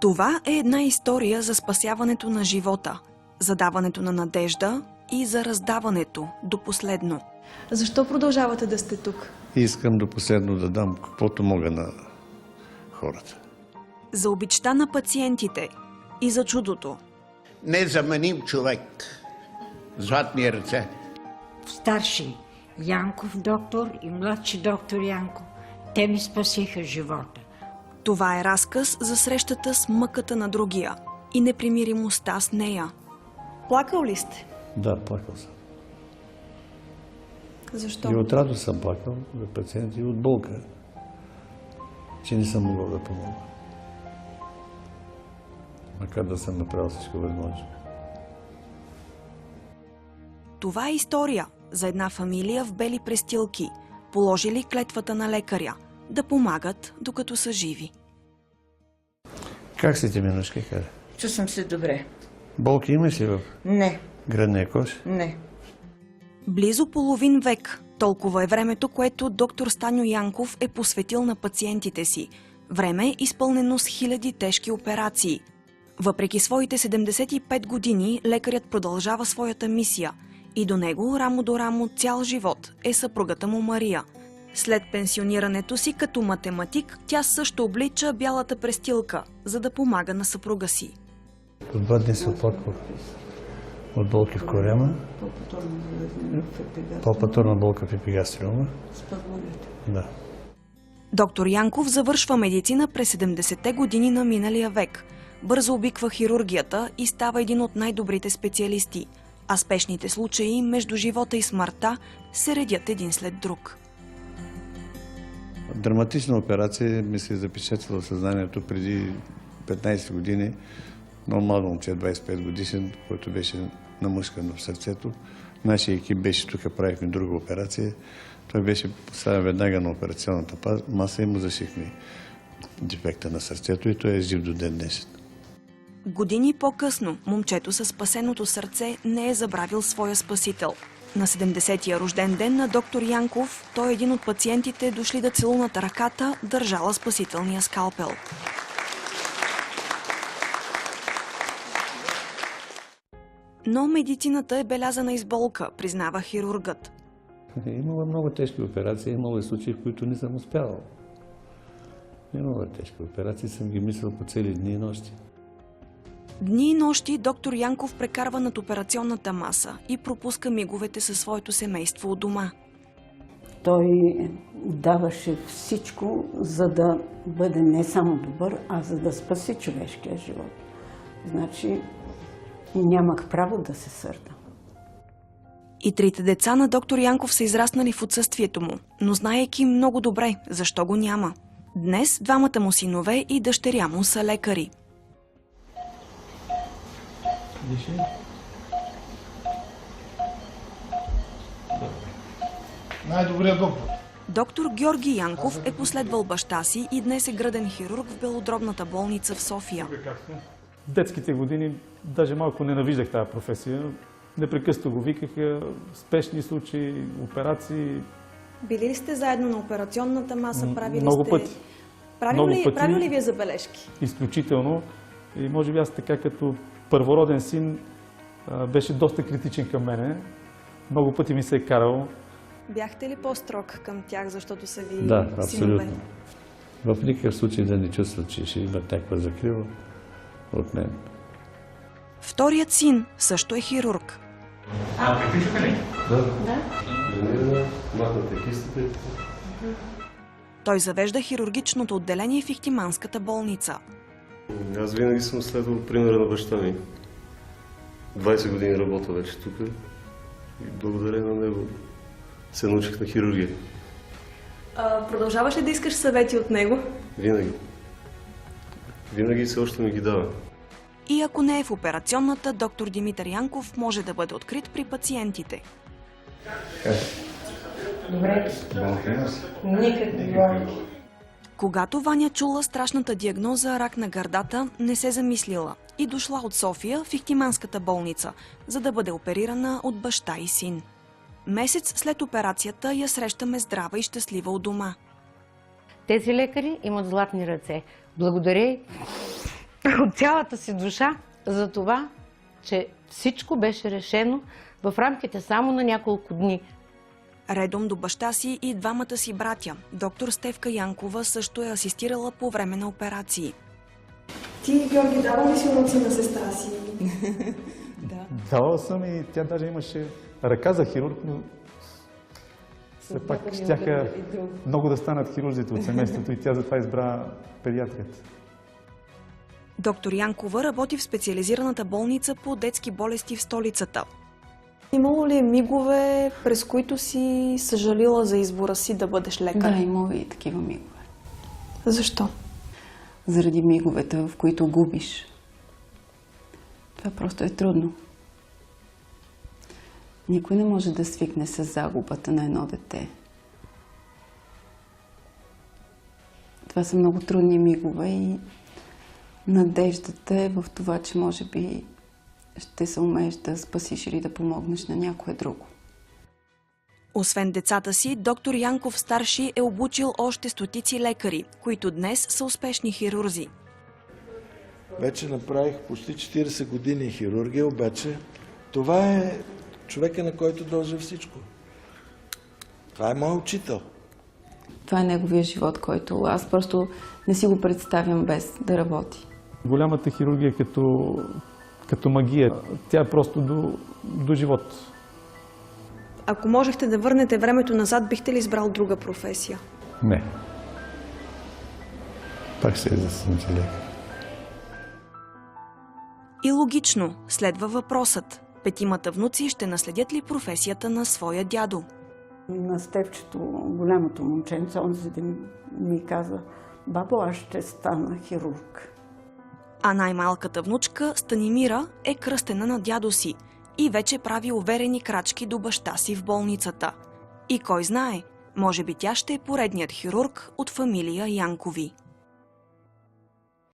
Това е една история за спасяването на живота, за даването на надежда и за раздаването до последно. Защо продължавате да сте тук? Искам до последно да дам каквото мога на хората. За обичта на пациентите и за чудото. Незаменим човек. Златни ръце. Старши Янков доктор и младши доктор Янков. Те ми спасиха живота. Това е разказ за срещата с мъката на другия и непримиримостта с нея. Плакал ли сте? Да, плакал съм. Защо? И от радост съм плакал за пациенти, и от болка, че не съм могъл да помогна. Макар да съм направил всичко възможно. Това е история за една фамилия в бели престилки, положили клетвата на лекаря да помагат докато са живи. Как си ти, Минушка? Чувствам се добре. Болки имаш ли в Не, гръдния кош? не. Близо половин век, толкова е времето, което доктор Станьо Янков е посветил на пациентите си. Време изпълнено с хиляди тежки операции. Въпреки своите 75 години, лекарят продължава своята мисия и до него, рамо до рамо, цял живот е съпругата му Мария. След пенсионирането си като математик, тя също облича бялата престилка, за да помага на съпруга си. От 2 дни се оплаквах от болки в корема, палпаторна болка в епигастриума. Да. Доктор Янков завършва медицина през 70-те години на миналия век. Бързо обиква хирургията и става един от най-добрите специалисти, а спешните случаи между живота и смъртта се редят един след друг. Драматична операция ми се е запечатала в съзнанието преди 15 години. Много младо момче, 25 годишен, който беше намъшкан в сърцето. Нашия екип беше тук, правихме друга операция. Той беше поставен веднага на операционната маса и му зашихме дефекта на сърцето и той е жив до ден днешен. Години по-късно момчето със спасеното сърце не е забравил своя спасител. На 70-я рожден ден на доктор Янков той е един от пациентите, дошли да целунат ръката, държала спасителния скалпел. Но медицината е белязана и с болка, признава хирургът. Имало много тежки операции, имало и случаи, в които не съм успявал. Имало тежки операции, съм ги мислил по цели дни и нощи. Дни и нощи доктор Янков прекарва над операционната маса и пропуска миговете със своето семейство у дома. Той даваше всичко, за да бъде не само добър, а за да спаси човешкия живот. Значи нямах право да се сърда. И трите деца на доктор Янков са израснали в отсъствието му, но знаейки много добре защо го няма. Днес двамата му синове и дъщеря му са лекари. Най-добрият доктор. Доктор Георги Янков е последвал баща си и днес е гръден хирург в белодробната болница в София. В детските години даже малко ненавиждах тази професия. Непрекъснато го викаха, спешни случаи, операции. Били ли сте заедно на операционната маса? Правили Много сте... пъти. Правил ли вие забележки? Изключително. И може би аз така като първороден син беше доста критичен към мене. Много пъти ми се е карал. Бяхте ли по-строг към тях, защото са ви Да, синове? абсолютно. В никакъв случай да не чувстват, че ще имат някаква закрила от мен. Вторият син също е хирург. Той завежда хирургичното отделение в Ихтиманската болница. Аз винаги съм следвал примера на баща ми. 20 години работя вече тук и благодарение на него се научих на хирургия. Продължаваш ли да искаш съвети от него? Винаги. Винаги и все още ми ги дава. И ако не е в операционната, доктор Димитър Янков може да бъде открит при пациентите. Добре. Никакви болки. Когато Ваня чула страшната диагноза рак на гърдата, не се замислила и дошла от София в Ихтиманската болница, за да бъде оперирана от баща и син. Месец след операцията я срещаме здрава и щастлива у дома. Тези лекари имат златни ръце. Благодаря от цялата си душа за това, че всичко беше решено в рамките само на няколко дни. Редом до баща си и двамата си братя. Доктор Стефка Янкова също е асистирала по време на операции. Ти, Георги, давал ли си уроци на сестра си? Давал съм и тя даже имаше ръка за хирург, но все пак щяха много да станат хирурзите от семейството и тя затова избра педиатрията. Доктор Янкова работи в специализираната болница по детски болести в столицата. Имало ли мигове, през които си съжалила за избора си да бъдеш лекар? Да, имало и такива мигове. Защо? Заради миговете, в които губиш. Това просто е трудно. Никой не може да свикне с загубата на едно дете. Това са много трудни мигове и надеждата е в това, че може би ще се умееш да спасиш или да помогнеш на някое друго. Освен децата си, доктор Янков старши е обучил още стотици лекари, които днес са успешни хирурзи. Вече направих почти 40 години хирургия, обаче това е човека, на който дължа всичко. Това е моят учител. Това е неговия живот, който аз просто не си го представям без да работи. Голямата хирургия е като магия. Тя е просто до живот. Ако можехте да върнете времето назад, бихте ли избрал друга професия? Не. Пак се е за лекар. И логично следва въпросът. Петимата внуци ще наследят ли професията на своя дядо? На Стефчето, голямото момченце, онзи ден ми каза: бабо, аз ще стана хирург. А най-малката внучка, Станимира, е кръстена на дядо си и вече прави уверени крачки до баща си в болницата. И кой знае, може би тя ще е поредният хирург от фамилия Янкови.